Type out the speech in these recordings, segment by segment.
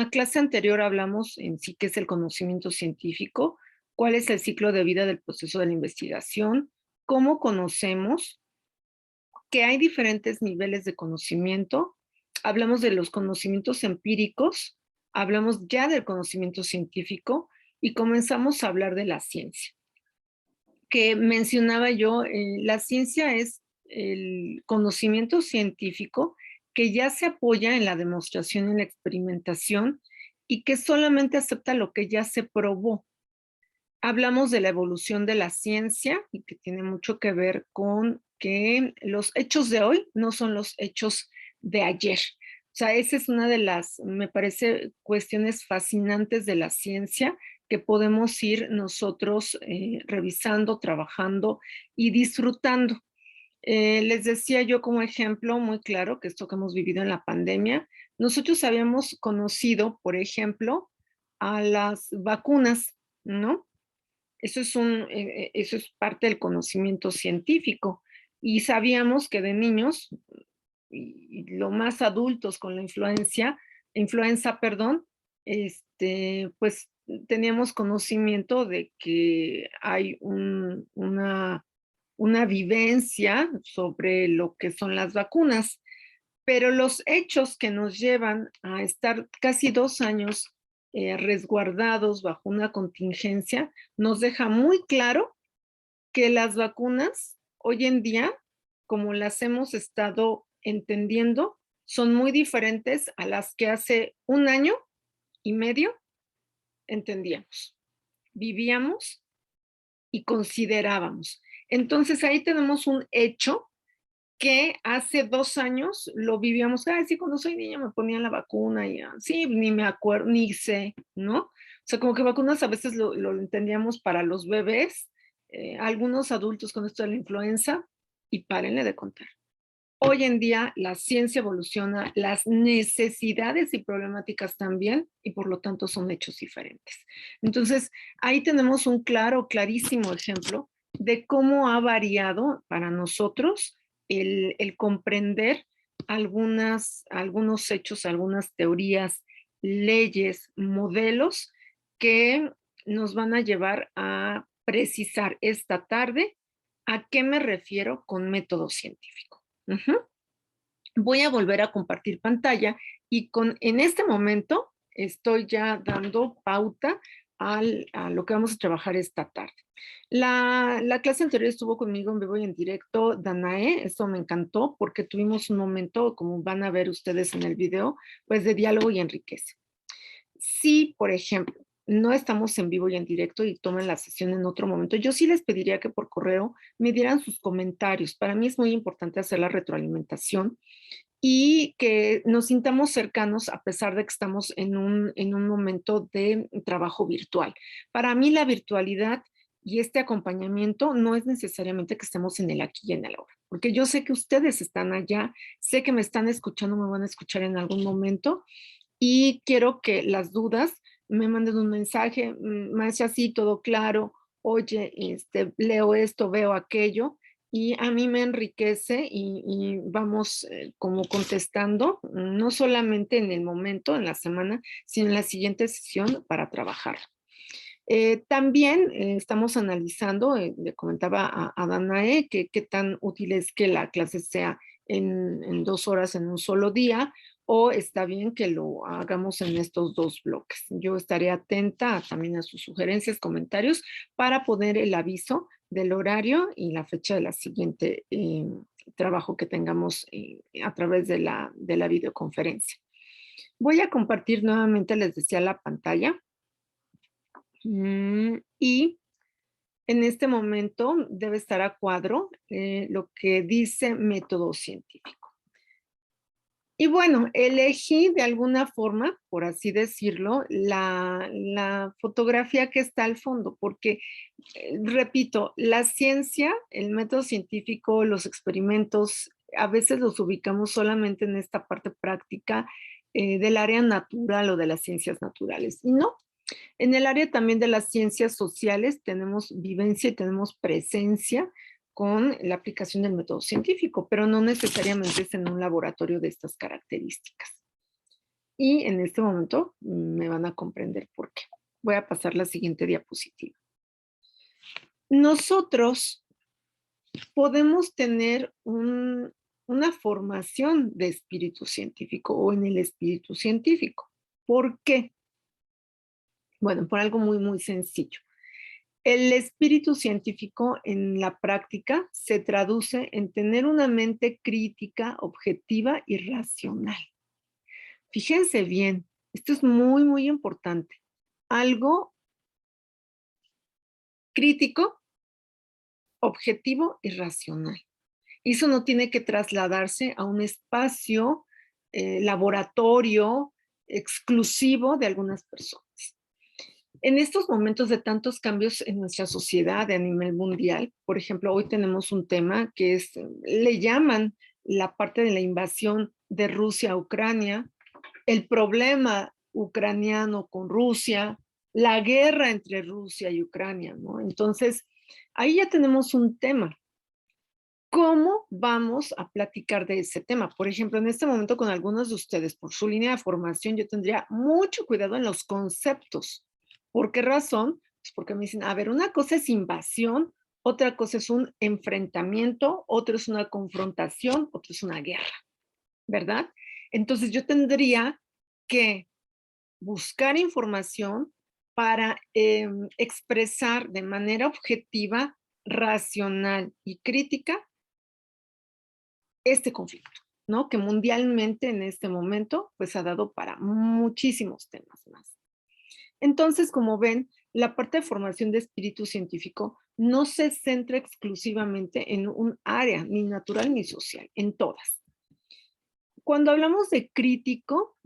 La clase anterior hablamos en sí qué es el conocimiento científico, cuál es el ciclo de vida del proceso de la investigación, cómo conocemos, que hay diferentes niveles de conocimiento. Hablamos de los conocimientos empíricos, hablamos ya del conocimiento científico y comenzamos a hablar de la ciencia. Que mencionaba yo, la ciencia es el conocimiento científico que ya se apoya en la demostración y en la experimentación y que solamente acepta lo que ya se probó. Hablamos de la evolución de la ciencia y que tiene mucho que ver con que los hechos de hoy no son los hechos de ayer. O sea, esa es una de las, me parece, cuestiones fascinantes de la ciencia que podemos ir nosotros revisando, trabajando y disfrutando. Les decía yo como ejemplo muy claro que esto que hemos vivido en la pandemia, nosotros habíamos conocido, por ejemplo, a las vacunas, ¿no? Eso es parte del conocimiento científico. Y sabíamos que de niños, y lo más adultos con la influenza, perdón, pues teníamos conocimiento de que hay una vivencia sobre lo que son las vacunas, pero los hechos que nos llevan a estar casi 2 años resguardados bajo una contingencia nos deja muy claro que las vacunas hoy en día, como las hemos estado entendiendo, son muy diferentes a las que hace 1 año y medio entendíamos, vivíamos y considerábamos. Entonces ahí tenemos un hecho que hace 2 años lo vivíamos, sí, cuando soy niña me ponían la vacuna y sí, ni me acuerdo, ni sé, ¿no? O sea, como que vacunas a veces lo entendíamos para los bebés, algunos adultos con esto de la influenza, y párenle de contar. Hoy en día la ciencia evoluciona, las necesidades y problemáticas también, y por lo tanto son hechos diferentes. Entonces, ahí tenemos un clarísimo ejemplo de cómo ha variado para nosotros el comprender algunos hechos, algunas teorías, leyes, modelos que nos van a llevar a precisar esta tarde a qué me refiero con método científico. Ujú. Voy a volver a compartir pantalla y en este momento estoy ya dando pauta a lo que vamos a trabajar esta tarde. La clase anterior estuvo conmigo en vivo y en directo, Danae, esto me encantó porque tuvimos un momento, como van a ver ustedes en el video, pues de diálogo y enriquece. Si, por ejemplo, no estamos en vivo y en directo y toman la sesión en otro momento, yo sí les pediría que por correo me dieran sus comentarios. Para mí es muy importante hacer la retroalimentación y que nos sintamos cercanos a pesar de que estamos en un momento de trabajo virtual. Para mí la virtualidad y este acompañamiento no es necesariamente que estemos en el aquí y en el ahora, porque yo sé que ustedes están allá, sé que me están escuchando, me van a escuchar en algún momento y quiero que las dudas me manden un mensaje, maestra, sí, todo claro, oye, leo esto, veo aquello, y a mí me enriquece y vamos como contestando, no solamente en el momento, en la semana, sino en la siguiente sesión para trabajar. También estamos analizando, le comentaba a Danae, que qué tan útil es que la clase sea en 2 horas en un solo día, o está bien que lo hagamos en estos dos bloques. Yo estaré atenta también a sus sugerencias, comentarios, para poner el aviso del horario y la fecha de la siguiente trabajo que tengamos a través de la videoconferencia. Voy a compartir nuevamente, les decía, la pantalla. Y en este momento debe estar a cuadro lo que dice método científico. Y bueno, elegí de alguna forma, por así decirlo, la fotografía que está al fondo, porque, repito, la ciencia, el método científico, los experimentos, a veces los ubicamos solamente en esta parte práctica del área natural o de las ciencias naturales. Y no, en el área también de las ciencias sociales tenemos vivencia y tenemos presencia con la aplicación del método científico, pero no necesariamente es en un laboratorio de estas características. Y en este momento me van a comprender por qué. Voy a pasar la siguiente diapositiva. Nosotros podemos tener una formación de espíritu científico o en el espíritu científico. ¿Por qué? Bueno, por algo muy, muy sencillo. El espíritu científico en la práctica se traduce en tener una mente crítica, objetiva y racional. Fíjense bien, esto es muy, muy importante. Algo crítico, objetivo y racional. Eso no tiene que trasladarse a un espacio, laboratorio exclusivo de algunas personas. En estos momentos de tantos cambios en nuestra sociedad a nivel mundial, por ejemplo, hoy tenemos un tema que es, le llaman la parte de la invasión de Rusia a Ucrania, el problema ucraniano con Rusia, la guerra entre Rusia y Ucrania, ¿no? Entonces, ahí ya tenemos un tema. ¿Cómo vamos a platicar de ese tema? Por ejemplo, en este momento con algunos de ustedes, por su línea de formación, yo tendría mucho cuidado en los conceptos. ¿Por qué razón? Pues porque me dicen, a ver, una cosa es invasión, otra cosa es un enfrentamiento, otra es una confrontación, otra es una guerra, ¿verdad? Entonces yo tendría que buscar información para expresar de manera objetiva, racional y crítica este conflicto, ¿no? Que mundialmente en este momento, pues ha dado para muchísimos temas más. Entonces, como ven, la parte de formación de espíritu científico no se centra exclusivamente en un área, ni natural ni social, en todas. Cuando hablamos de crítico,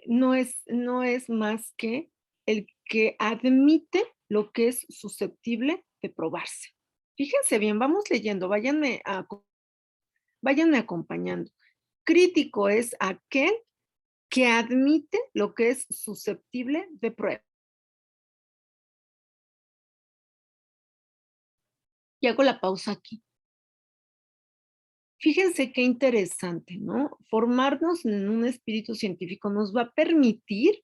no es más que el que admite lo que es susceptible de probarse. Fíjense bien, vamos leyendo, váyanme acompañando. Crítico es aquel que admite lo que es susceptible de prueba. Y hago la pausa aquí. Fíjense qué interesante, ¿no? Formarnos en un espíritu científico nos va a permitir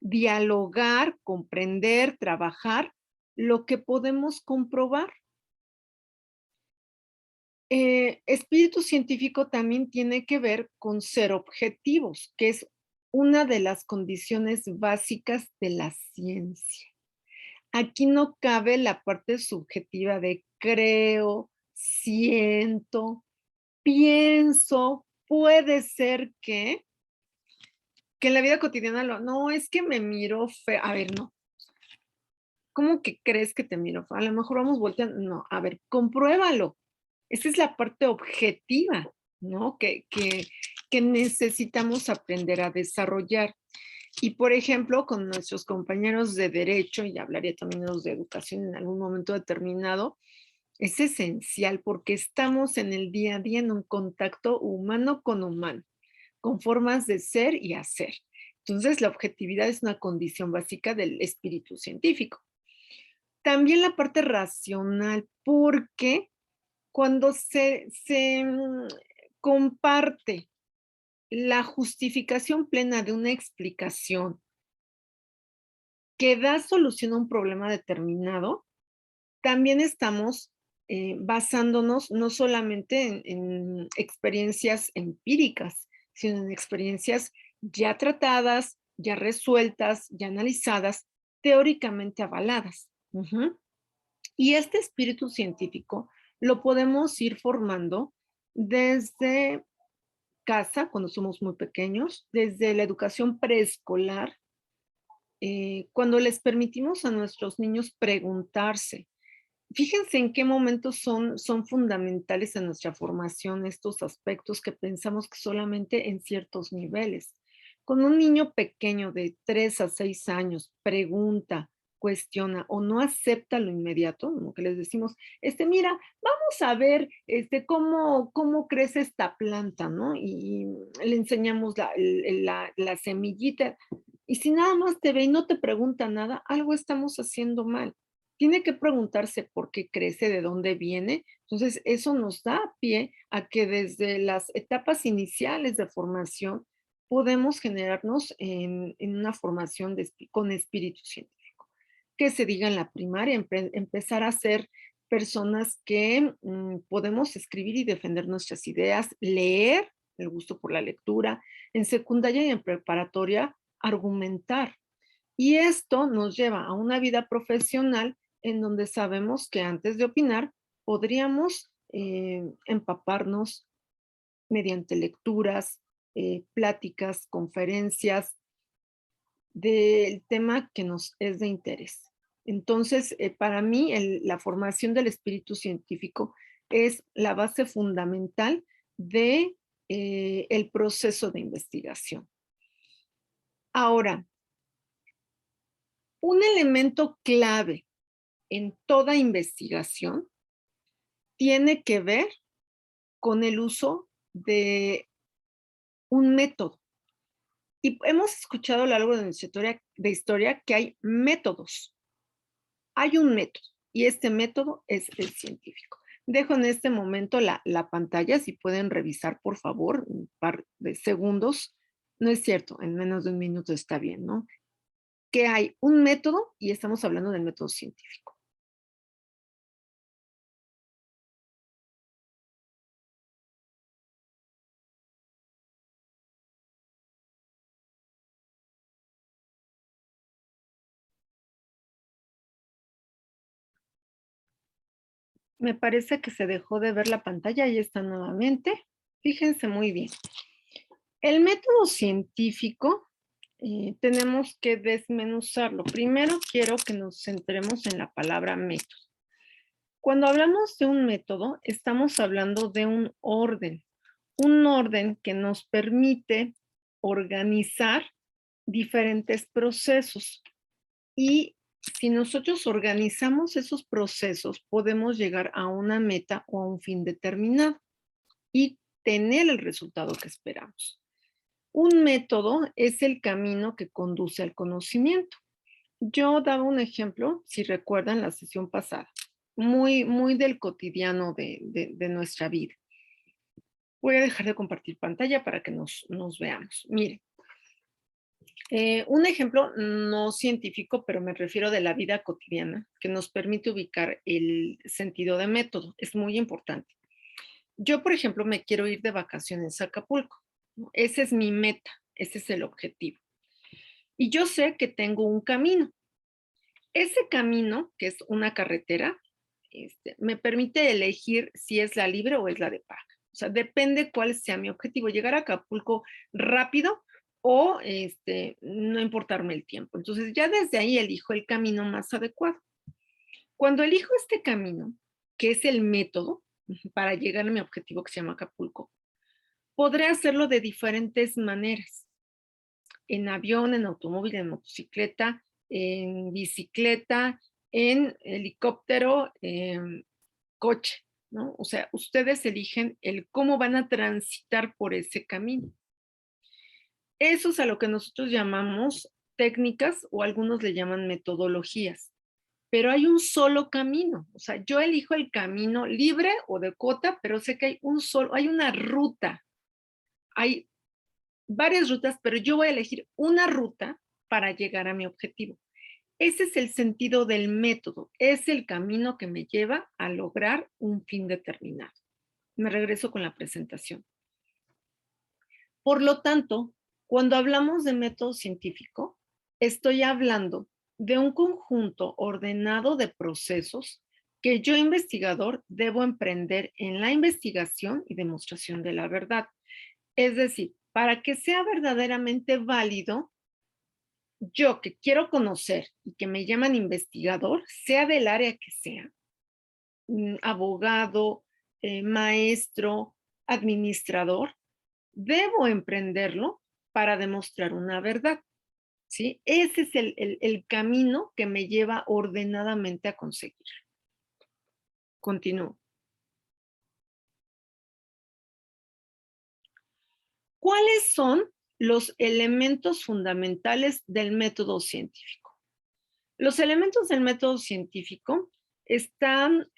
dialogar, comprender, trabajar lo que podemos comprobar. Espíritu científico también tiene que ver con ser objetivos, que es una de las condiciones básicas de la ciencia. Aquí no cabe la parte subjetiva de creo, siento, pienso, puede ser que en la vida cotidiana no, es que me miro feo. A ver, no. ¿Cómo que crees que te miro feo? A lo mejor vamos volteando. No, a ver, compruébalo. Esa es la parte objetiva, ¿no? Que necesitamos aprender a desarrollar. Y por ejemplo, con nuestros compañeros de derecho, y hablaría también de los de educación en algún momento determinado, es esencial porque estamos en el día a día en un contacto humano con humano, con formas de ser y hacer. Entonces, la objetividad es una condición básica del espíritu científico. También la parte racional, porque cuando se comparte la justificación plena de una explicación que da solución a un problema determinado, también estamos basándonos no solamente en experiencias empíricas, sino en experiencias ya tratadas, ya resueltas, ya analizadas, teóricamente avaladas. Ujú. Y este espíritu científico lo podemos ir formando desde casa, cuando somos muy pequeños, desde la educación preescolar, cuando les permitimos a nuestros niños preguntarse. Fíjense en qué momentos son fundamentales en nuestra formación estos aspectos que pensamos que solamente en ciertos niveles. Con un niño pequeño de 3 a 6 años pregunta, cuestiona o no acepta lo inmediato, como que les decimos, mira, vamos a ver cómo crece esta planta, ¿no? Y le enseñamos la semillita. Y si nada más te ve y no te pregunta nada, algo estamos haciendo mal. Tiene que preguntarse por qué crece, de dónde viene. Entonces, eso nos da pie a que desde las etapas iniciales de formación podemos generarnos en una formación con espíritu científico. Que se diga en la primaria, empezar a ser personas que podemos escribir y defender nuestras ideas, leer, el gusto por la lectura, en secundaria y en preparatoria, argumentar. Y esto nos lleva a una vida profesional en donde sabemos que antes de opinar podríamos empaparnos mediante lecturas, pláticas, conferencias del tema que nos es de interés. Entonces, para mí, la formación del espíritu científico es la base fundamental de el proceso de investigación. Ahora, un elemento clave en toda investigación tiene que ver con el uso de un método. Y hemos escuchado a lo largo de nuestra historia que hay métodos. Hay un método y este método es el científico. Dejo en este momento la pantalla, si pueden revisar, por favor, un par de segundos. No es cierto, en menos de un minuto está bien, ¿no? Que hay un método y estamos hablando del método científico. Me parece que se dejó de ver la pantalla, ahí está nuevamente. Fíjense muy bien. El método científico tenemos que desmenuzarlo. Primero quiero que nos centremos en la palabra método. Cuando hablamos de un método, estamos hablando de un orden que nos permite organizar diferentes procesos. Y si nosotros organizamos esos procesos, podemos llegar a una meta o a un fin determinado y tener el resultado que esperamos. Un método es el camino que conduce al conocimiento. Yo daba un ejemplo, si recuerdan la sesión pasada, muy del cotidiano de nuestra vida. Voy a dejar de compartir pantalla para que nos veamos. Miren, un ejemplo no científico, pero me refiero de la vida cotidiana, que nos permite ubicar el sentido de método. Es muy importante. Yo, por ejemplo, me quiero ir de vacaciones a Acapulco, ¿no? Ese es mi meta, ese es el objetivo. Y yo sé que tengo un camino. Ese camino, que es una carretera, me permite elegir si es la libre o es la de paga. O sea, depende cuál sea mi objetivo, llegar a Acapulco rápido o no importarme el tiempo. Entonces ya desde ahí elijo el camino más adecuado. Cuando elijo este camino, que es el método para llegar a mi objetivo que se llama Acapulco, podré hacerlo de diferentes maneras. En avión, en automóvil, en motocicleta, en bicicleta, en helicóptero, en coche, ¿no? O sea, ustedes eligen el cómo van a transitar por ese camino. Eso es a lo que nosotros llamamos técnicas o algunos le llaman metodologías. Pero hay un solo camino. O sea, yo elijo el camino libre o de cuota, pero sé que hay una ruta. Hay varias rutas, pero yo voy a elegir una ruta para llegar a mi objetivo. Ese es el sentido del método, es el camino que me lleva a lograr un fin determinado. Me regreso con la presentación. Por lo tanto, cuando hablamos de método científico, estoy hablando de un conjunto ordenado de procesos que yo, investigador, debo emprender en la investigación y demostración de la verdad. Es decir, para que sea verdaderamente válido, yo que quiero conocer y que me llaman investigador, sea del área que sea, abogado, maestro, administrador, debo emprenderlo para demostrar una verdad, ¿sí? Ese es el camino que me lleva ordenadamente a conseguir. Continúo. ¿Cuáles son los elementos fundamentales del método científico? Los elementos del método científico están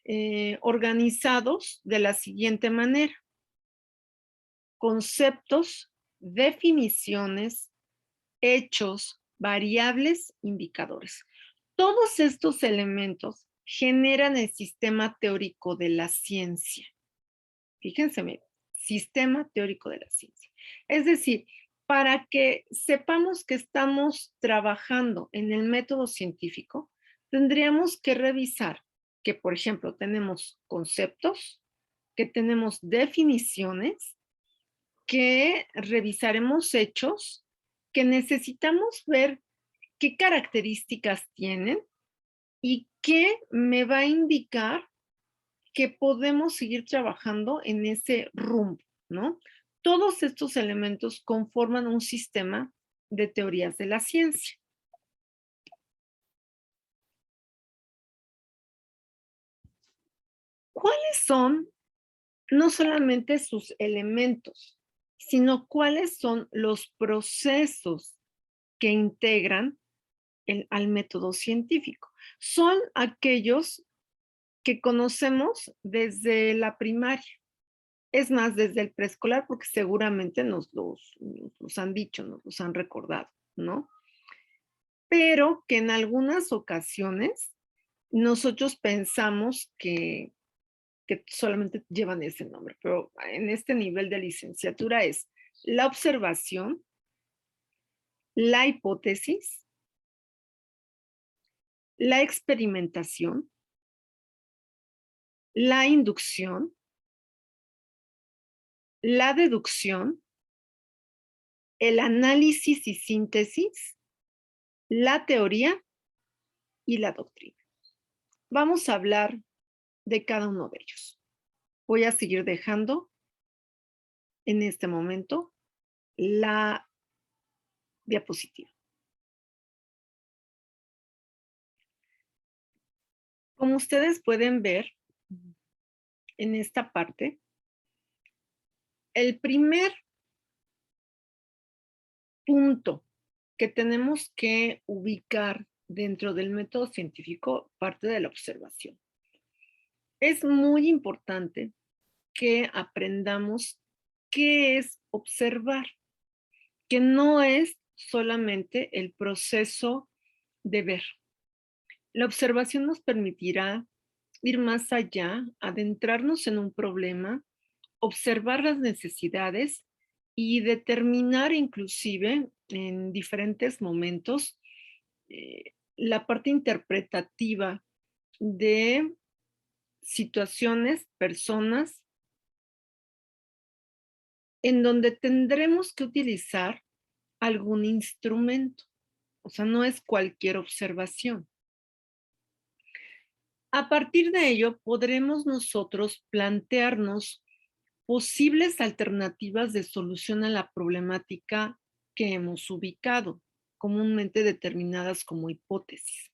organizados de la siguiente manera. Conceptos, definiciones, hechos, variables, indicadores. Todos estos elementos generan el sistema teórico de la ciencia. Fíjense bien, sistema teórico de la ciencia. Es decir, para que sepamos que estamos trabajando en el método científico, tendríamos que revisar que, por ejemplo, tenemos conceptos, que tenemos definiciones, que revisaremos hechos, que necesitamos ver qué características tienen y qué me va a indicar que podemos seguir trabajando en ese rumbo, ¿no? Todos estos elementos conforman un sistema de teorías de la ciencia. ¿Cuáles son no solamente sus elementos, sino cuáles son los procesos que integran al método científico? Son aquellos que conocemos desde la primaria. Es más, desde el preescolar, porque seguramente nos los han dicho, nos los han recordado, ¿no? Pero que en algunas ocasiones nosotros pensamos que solamente llevan ese nombre, pero en este nivel de licenciatura es la observación, la hipótesis, la experimentación, la inducción, la deducción, el análisis y síntesis, la teoría y la doctrina. Vamos a hablar de cada uno de ellos. Voy a seguir dejando en este momento la diapositiva. Como ustedes pueden ver en esta parte, el primer punto que tenemos que ubicar dentro del método científico parte de la observación. Es muy importante que aprendamos qué es observar, que no es solamente el proceso de ver. La observación nos permitirá ir más allá, adentrarnos en un problema, observar las necesidades y determinar inclusive en diferentes momentos la parte interpretativa de situaciones, personas, en donde tendremos que utilizar algún instrumento. O sea, no es cualquier observación. A partir de ello, podremos nosotros plantearnos posibles alternativas de solución a la problemática que hemos ubicado, comúnmente determinadas como hipótesis.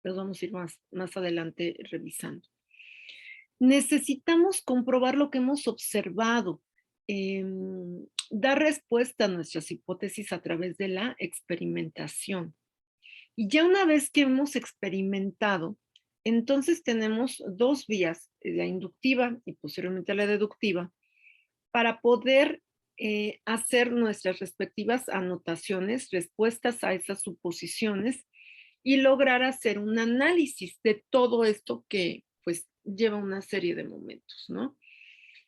Los vamos a ir más adelante revisando. Necesitamos comprobar lo que hemos observado, dar respuesta a nuestras hipótesis a través de la experimentación. Y ya una vez que hemos experimentado, entonces tenemos dos vías, la inductiva y posteriormente la deductiva, para poder hacer nuestras respectivas anotaciones, respuestas a esas suposiciones y lograr hacer un análisis de todo esto que pues lleva una serie de momentos, ¿no?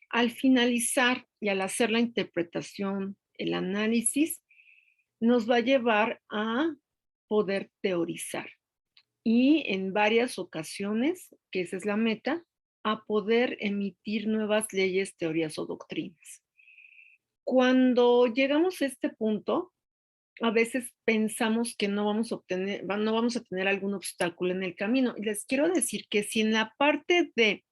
Al finalizar y al hacer la interpretación, el análisis, nos va a llevar a poder teorizar y en varias ocasiones, que esa es la meta, a poder emitir nuevas leyes, teorías o doctrinas. Cuando llegamos a este punto, a veces pensamos que no vamos a tener algún obstáculo en el camino. Y les quiero decir que si en la parte de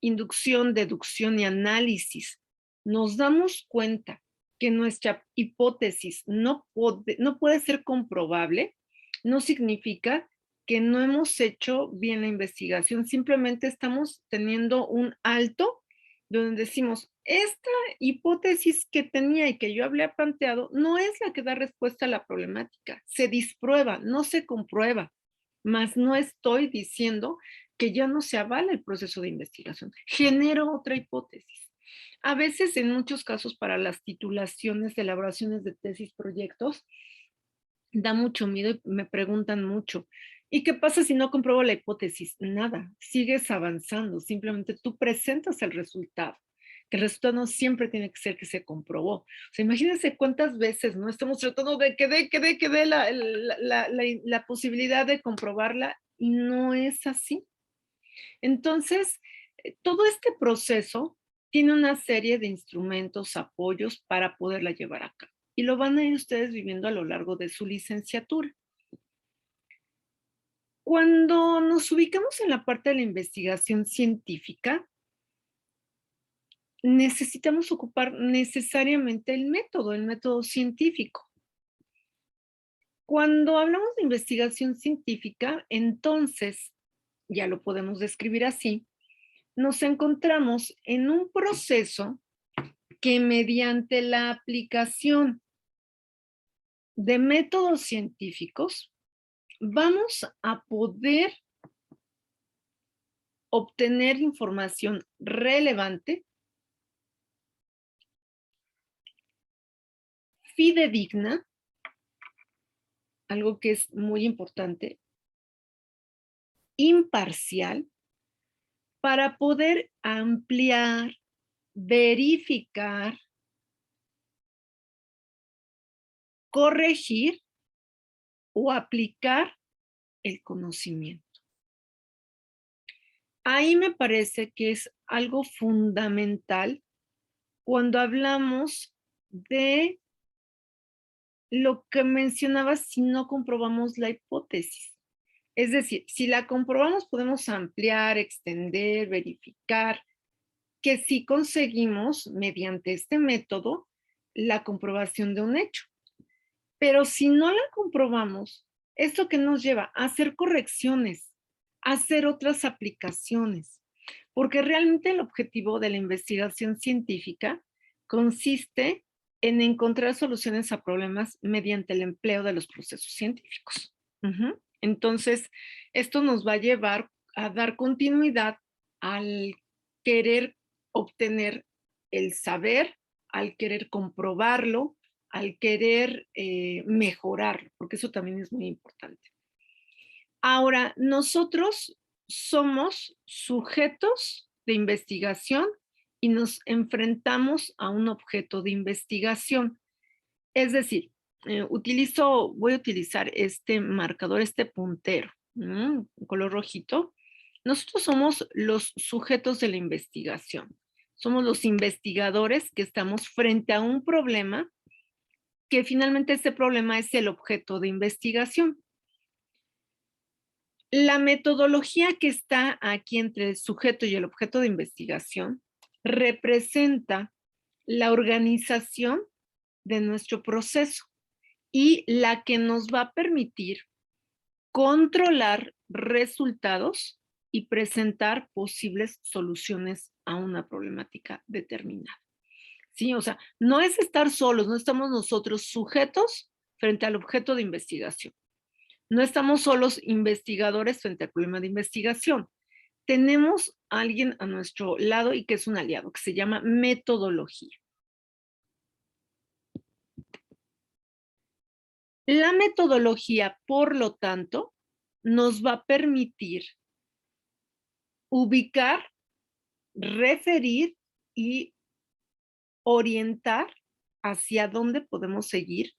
inducción, deducción y análisis nos damos cuenta que nuestra hipótesis no puede ser comprobable, no significa que no hemos hecho bien la investigación, simplemente estamos teniendo un alto donde decimos, esta hipótesis que tenía y que yo había planteado no es la que da respuesta a la problemática, se disprueba, no se comprueba, mas no estoy diciendo que ya no se avala el proceso de investigación, genero otra hipótesis. A veces, en muchos casos, para las titulaciones, elaboraciones de tesis, proyectos, da mucho miedo y me preguntan mucho, ¿y qué pasa si no compruebo la hipótesis? Nada, sigues avanzando, simplemente tú presentas el resultado, que el resultado no siempre tiene que ser que se comprobó. O sea, imagínense cuántas veces, ¿no? Estamos tratando de que dé la posibilidad de comprobarla y no es así. Entonces, todo este proceso tiene una serie de instrumentos, apoyos para poderla llevar a cabo. Y lo van a ir ustedes viviendo a lo largo de su licenciatura. Cuando nos ubicamos en la parte de la investigación científica, necesitamos ocupar necesariamente el método científico. Cuando hablamos de investigación científica, entonces, ya lo podemos describir así, nos encontramos en un proceso que mediante la aplicación de métodos científicos vamos a poder obtener información relevante, fidedigna, algo que es muy importante, imparcial, para poder ampliar, verificar, corregir o aplicar el conocimiento. Ahí me parece que es algo fundamental cuando hablamos de lo que mencionaba si no comprobamos la hipótesis. Es decir, si la comprobamos podemos ampliar, extender, verificar, que sí conseguimos mediante este método la comprobación de un hecho. Pero si no la comprobamos, ¿esto qué nos lleva? A hacer correcciones, a hacer otras aplicaciones. Porque realmente el objetivo de la investigación científica consiste en encontrar soluciones a problemas mediante el empleo de los procesos científicos. Entonces, esto nos va a llevar a dar continuidad al querer obtener el saber, al querer comprobarlo, al querer mejorarlo, porque eso también es muy importante. Ahora, nosotros somos sujetos de investigación y nos enfrentamos a un objeto de investigación. Es decir, voy a utilizar este marcador, este puntero, un color rojito. Nosotros somos los sujetos de la investigación. Somos los investigadores que estamos frente a un problema que finalmente este problema es el objeto de investigación. La metodología que está aquí entre el sujeto y el objeto de investigación representa la organización de nuestro proceso y la que nos va a permitir controlar resultados y presentar posibles soluciones a una problemática determinada. ¿Sí? O sea, no es estar solos, no estamos nosotros sujetos frente al objeto de investigación. No estamos solos investigadores frente al problema de investigación. Tenemos a alguien a nuestro lado y que es un aliado, que se llama metodología. La metodología, por lo tanto, nos va a permitir ubicar, referir y orientar hacia dónde podemos seguir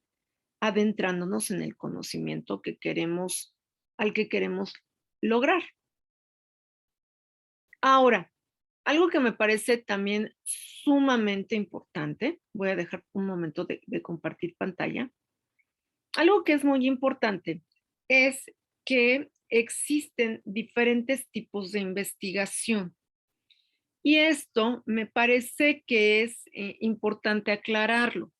adentrándonos en el conocimiento al que queremos lograr. Ahora, algo que me parece también sumamente importante, voy a dejar un momento de compartir pantalla. Algo que es muy importante es que existen diferentes tipos de investigación. Y esto me parece que es importante aclararlo,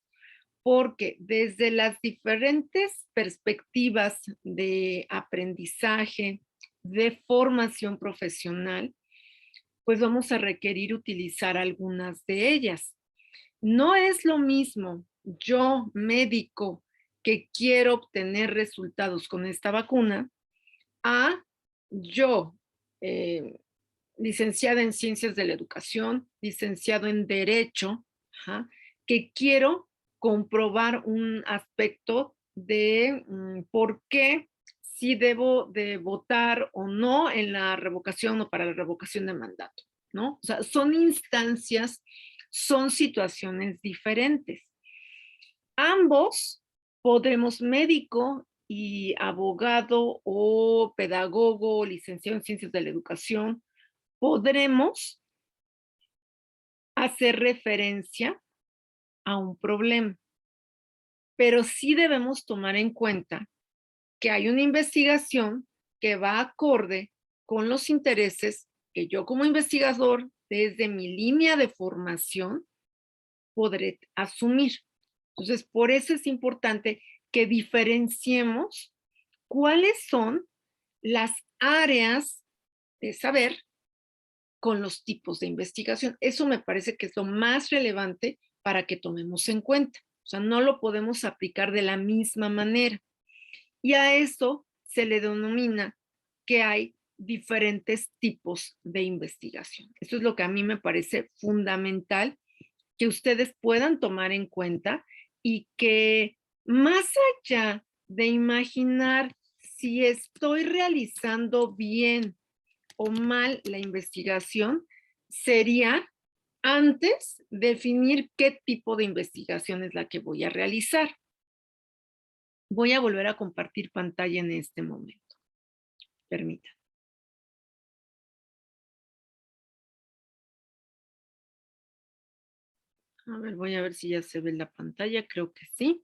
porque desde las diferentes perspectivas de aprendizaje, de formación profesional, pues vamos a requerir utilizar algunas de ellas. No es lo mismo yo, médico, que quiero obtener resultados con esta vacuna, a yo, licenciada en Ciencias de la Educación, licenciado en Derecho, ajá, que quiero comprobar un aspecto de por qué si debo de votar o no en la revocación o para la revocación de mandato, ¿no? O sea, son instancias, son situaciones diferentes. Ambos podremos, médico y abogado o pedagogo, licenciado en Ciencias de la Educación, podremos hacer referencia a un problema, pero sí debemos tomar en cuenta que hay una investigación que va acorde con los intereses que yo como investigador, desde mi línea de formación, podré asumir. Entonces, por eso es importante que diferenciemos cuáles son las áreas de saber con los tipos de investigación. Eso me parece que es lo más relevante para que tomemos en cuenta. O sea, no lo podemos aplicar de la misma manera. Y a eso se le denomina que hay diferentes tipos de investigación. Eso es lo que a mí me parece fundamental que ustedes puedan tomar en cuenta y que más allá de imaginar si estoy realizando bien o mal la investigación, sería antes definir qué tipo de investigación es la que voy a realizar. Voy a volver a compartir pantalla en este momento. Permítanme. A ver, voy a ver si ya se ve la pantalla. Creo que sí.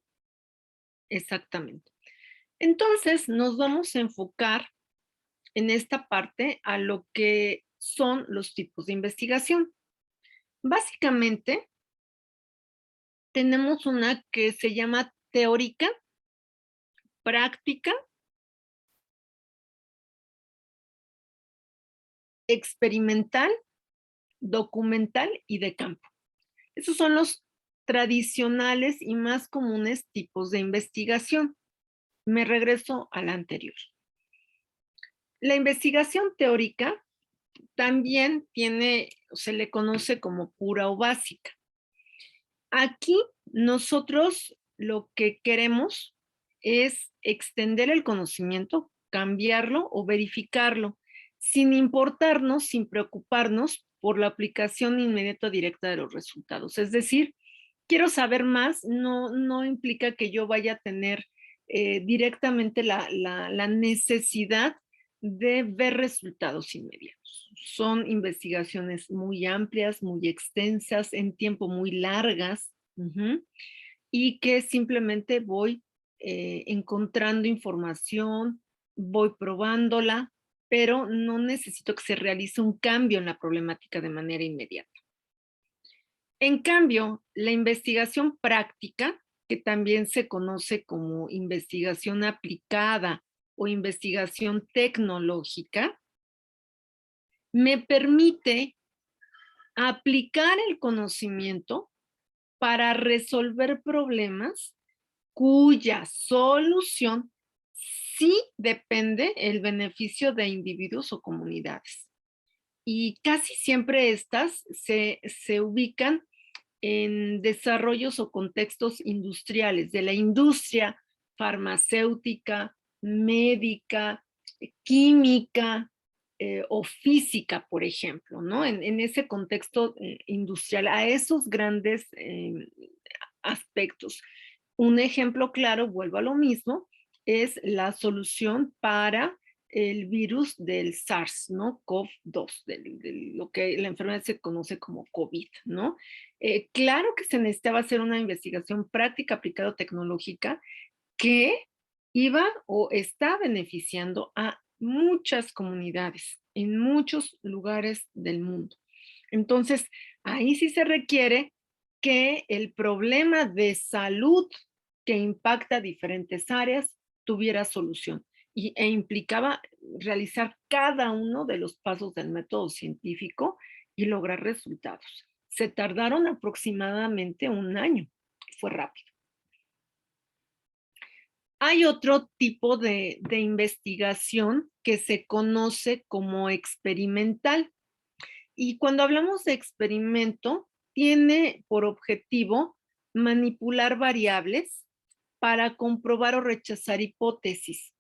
Exactamente. Entonces, nos vamos a enfocar en esta parte a lo que son los tipos de investigación. Básicamente, tenemos una que se llama teórica, práctica, experimental, documental y de campo. Esos son los tradicionales y más comunes tipos de investigación. Me regreso a la anterior. La investigación teórica también se le conoce como pura o básica. Aquí nosotros lo que queremos es extender el conocimiento, cambiarlo o verificarlo, sin importarnos, sin preocuparnos por la aplicación inmediata directa de los resultados. Es decir, quiero saber más, no implica que yo vaya a tener directamente la necesidad de ver resultados inmediatos. Son investigaciones muy amplias, muy extensas, en tiempo muy largas, y que simplemente voy encontrando información, voy probándola, pero no necesito que se realice un cambio en la problemática de manera inmediata. En cambio, la investigación práctica, que también se conoce como investigación aplicada o investigación tecnológica, me permite aplicar el conocimiento para resolver problemas cuya solución sí depende el beneficio de individuos o comunidades. Y casi siempre estas se ubican en desarrollos o contextos industriales, de la industria farmacéutica, médica, química o física, por ejemplo, ¿no? En ese contexto industrial, a esos grandes aspectos. Un ejemplo claro, vuelvo a lo mismo, es la solución para el virus del SARS, ¿no? CoV-2, de lo que la enfermedad se conoce como COVID, ¿no? Claro que se necesitaba hacer una investigación práctica aplicada o tecnológica que iba o está beneficiando a muchas comunidades en muchos lugares del mundo. Entonces, ahí sí se requiere que el problema de salud que impacta diferentes áreas tuviera solución e implicaba realizar cada uno de los pasos del método científico y lograr resultados. Se tardaron aproximadamente un año, fue rápido. Hay otro tipo de investigación que se conoce como experimental. Y cuando hablamos de experimento, tiene por objetivo manipular variables para comprobar o rechazar hipótesis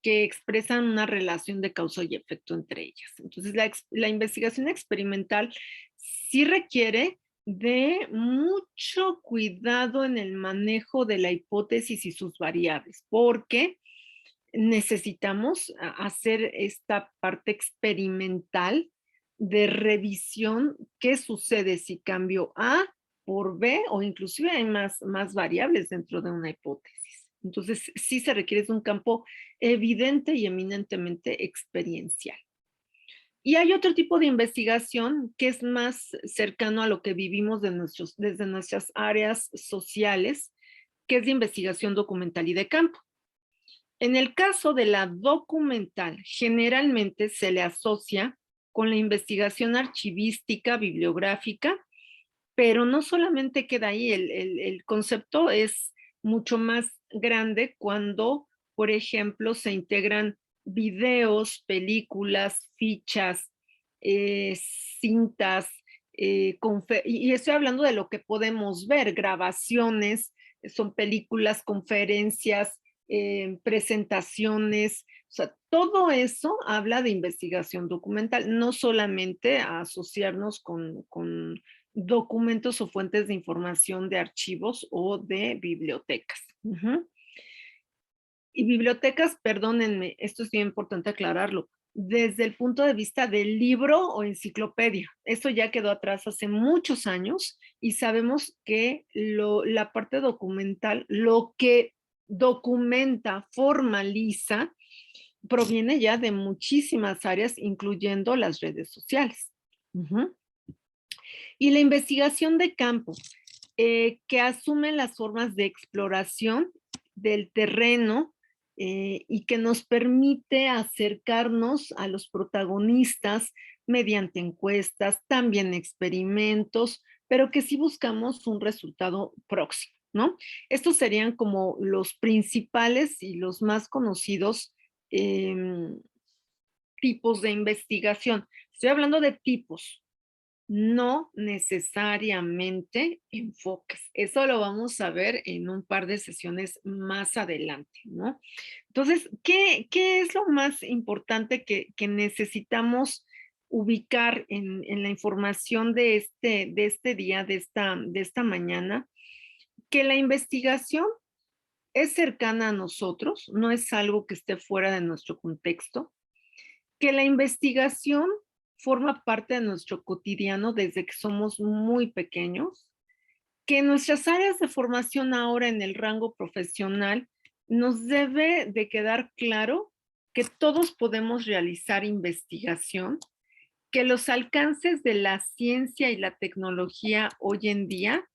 que expresan una relación de causa y efecto entre ellas. Entonces, la investigación experimental sí requiere de mucho cuidado en el manejo de la hipótesis y sus variables, porque necesitamos hacer esta parte experimental de revisión. ¿Qué sucede si cambio A por B? O inclusive hay más variables dentro de una hipótesis. Entonces, sí se requiere de un campo evidente y eminentemente experiencial. Y hay otro tipo de investigación que es más cercano a lo que vivimos desde nuestras áreas sociales, que es de investigación documental y de campo. En el caso de la documental, generalmente se le asocia con la investigación archivística, bibliográfica, pero no solamente queda ahí, el concepto es mucho más grande cuando, por ejemplo, se integran videos, películas, fichas, cintas, y estoy hablando de lo que podemos ver, grabaciones, son películas, conferencias, presentaciones, o sea, todo eso habla de investigación documental, no solamente asociarnos con documentos o fuentes de información de archivos o de bibliotecas. Y bibliotecas, perdónenme, esto es bien importante aclararlo, desde el punto de vista del libro o enciclopedia. Esto ya quedó atrás hace muchos años y sabemos que la parte documental, lo que documenta, formaliza, proviene ya de muchísimas áreas, incluyendo las redes sociales. Y la investigación de campo, que asume las formas de exploración del terreno y que nos permite acercarnos a los protagonistas mediante encuestas, también experimentos, pero que sí buscamos un resultado próximo, ¿no? Estos serían como los principales y los más conocidos tipos de investigación. Estoy hablando de tipos, no necesariamente enfoques. Eso lo vamos a ver en un par de sesiones más adelante, ¿no? Entonces, ¿qué es lo más importante que necesitamos ubicar en la información de este día, de esta mañana? Que la investigación es cercana a nosotros, no es algo que esté fuera de nuestro contexto, que la investigación forma parte de nuestro cotidiano desde que somos muy pequeños, que nuestras áreas de formación ahora en el rango profesional nos debe de quedar claro que todos podemos realizar investigación, que los alcances de la ciencia y la tecnología hoy en día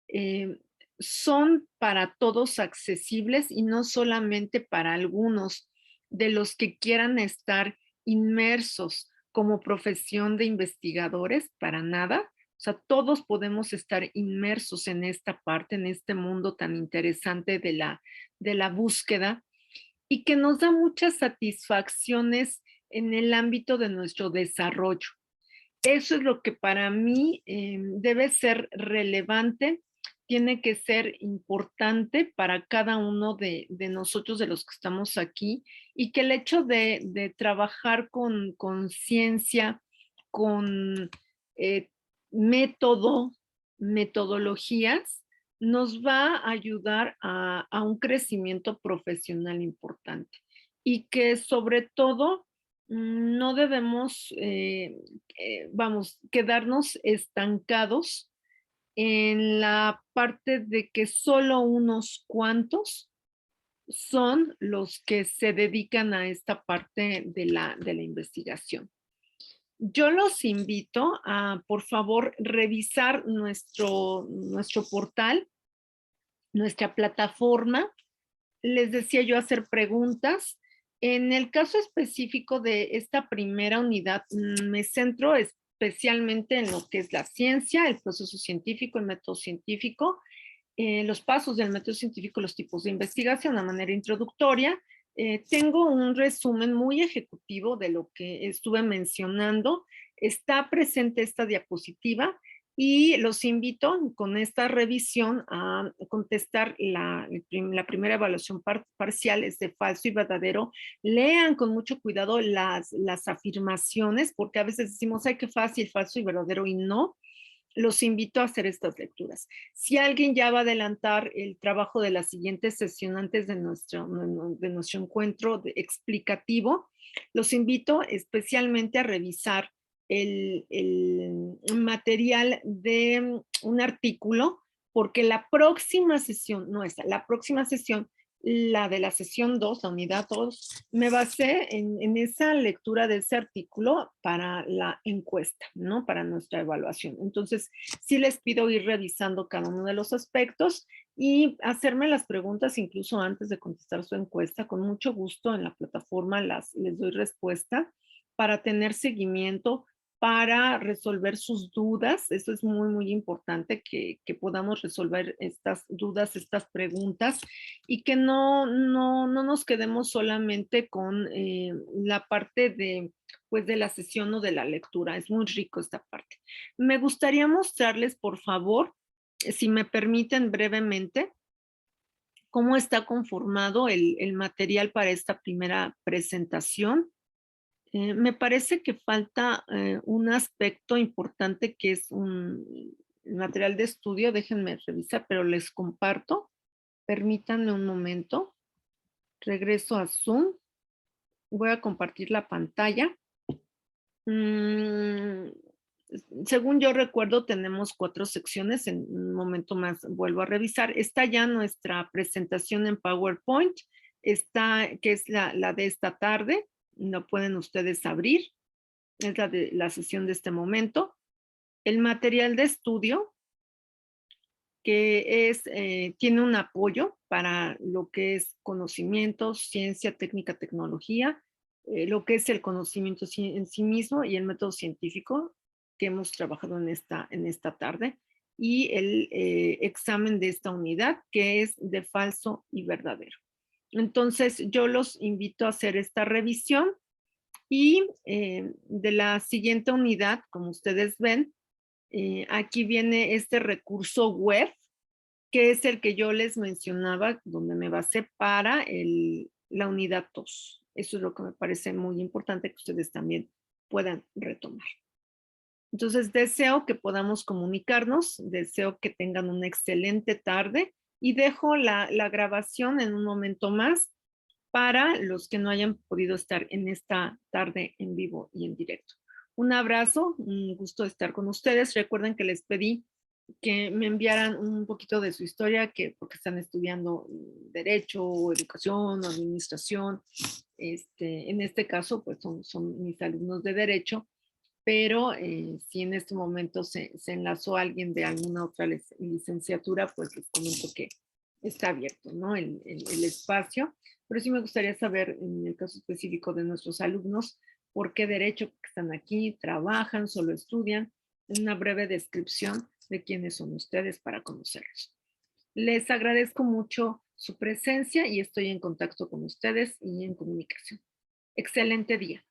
eh, son para todos accesibles y no solamente para algunos de los que quieran estar inmersos como profesión de investigadores, para nada. O sea, todos podemos estar inmersos en esta parte, en este mundo tan interesante de la búsqueda y que nos da muchas satisfacciones en el ámbito de nuestro desarrollo. Eso es lo que para mí debe ser relevante, tiene que ser importante para cada uno de nosotros, de los que estamos aquí, y que el hecho de trabajar con ciencia, con eh, método, metodologías, nos va a ayudar a un crecimiento profesional importante. Y que sobre todo no debemos vamos, quedarnos estancados en la parte de que solo unos cuantos son los que se dedican a esta parte de la investigación. Yo los invito a, por favor, revisar nuestro portal, nuestra plataforma. Les decía yo hacer preguntas. En el caso específico de esta primera unidad, me centro especialmente en lo que es la ciencia, el proceso científico, el método científico, los pasos del método científico, los tipos de investigación, de manera introductoria. Tengo un resumen muy ejecutivo de lo que estuve mencionando Está presente esta diapositiva y los invito con esta revisión a contestar la primera evaluación parcial, es de falso y verdadero. Lean con mucho cuidado las afirmaciones, porque a veces decimos, ay, qué fácil, falso y verdadero, y no. Los invito a hacer estas lecturas. Si alguien ya va a adelantar el trabajo de la siguiente sesión antes de nuestro encuentro explicativo, los invito especialmente a revisar el material de un artículo, porque la próxima sesión, no esta, la próxima sesión, la de la sesión 2, la unidad 2, me basé en esa lectura de ese artículo para la encuesta, ¿no? Para nuestra evaluación. Entonces, sí les pido ir revisando cada uno de los aspectos y hacerme las preguntas incluso antes de contestar su encuesta. Con mucho gusto en la plataforma les doy respuesta para tener seguimiento, para resolver sus dudas. Eso es muy, muy importante que podamos resolver estas dudas, estas preguntas y que no nos quedemos solamente con la parte pues, de la sesión o de la lectura. Es muy rico esta parte. Me gustaría mostrarles, por favor, si me permiten brevemente, cómo está conformado el material para esta primera presentación. Me parece que falta un aspecto importante que es el material de estudio. Déjenme revisar, pero les comparto. Permítanme un momento. Regreso a Zoom. Voy a compartir la pantalla. Según yo recuerdo, tenemos 4 secciones. En un momento más vuelvo a revisar. Está ya nuestra presentación en PowerPoint. Está, que es la de esta tarde. Lo pueden ustedes abrir. Es la de la sesión de este momento. El material de estudio, que tiene un apoyo para lo que es conocimiento, ciencia, técnica, tecnología, lo que es el conocimiento en sí mismo y el método científico que hemos trabajado en esta tarde, y el examen de esta unidad, que es de falso y verdadero. Entonces, yo los invito a hacer esta revisión y de la siguiente unidad, como ustedes ven, aquí viene este recurso web, que es el que yo les mencionaba, donde me basé para la unidad 2. Eso es lo que me parece muy importante que ustedes también puedan retomar. Entonces, deseo que podamos comunicarnos, deseo que tengan una excelente tarde y dejo la grabación en un momento más para los que no hayan podido estar en esta tarde en vivo y en directo. Un abrazo, un gusto estar con ustedes. Recuerden que les pedí que me enviaran un poquito de su historia, porque están estudiando derecho, educación, administración. En este caso, pues son mis alumnos de derecho, pero si en este momento se enlazó alguien de alguna otra licenciatura, pues les comento que está abierto, ¿no? El espacio. Pero sí me gustaría saber, en el caso específico de nuestros alumnos, por qué derecho están aquí, trabajan, solo estudian, una breve descripción de quiénes son ustedes para conocerlos. Les agradezco mucho su presencia y estoy en contacto con ustedes y en comunicación. Excelente día.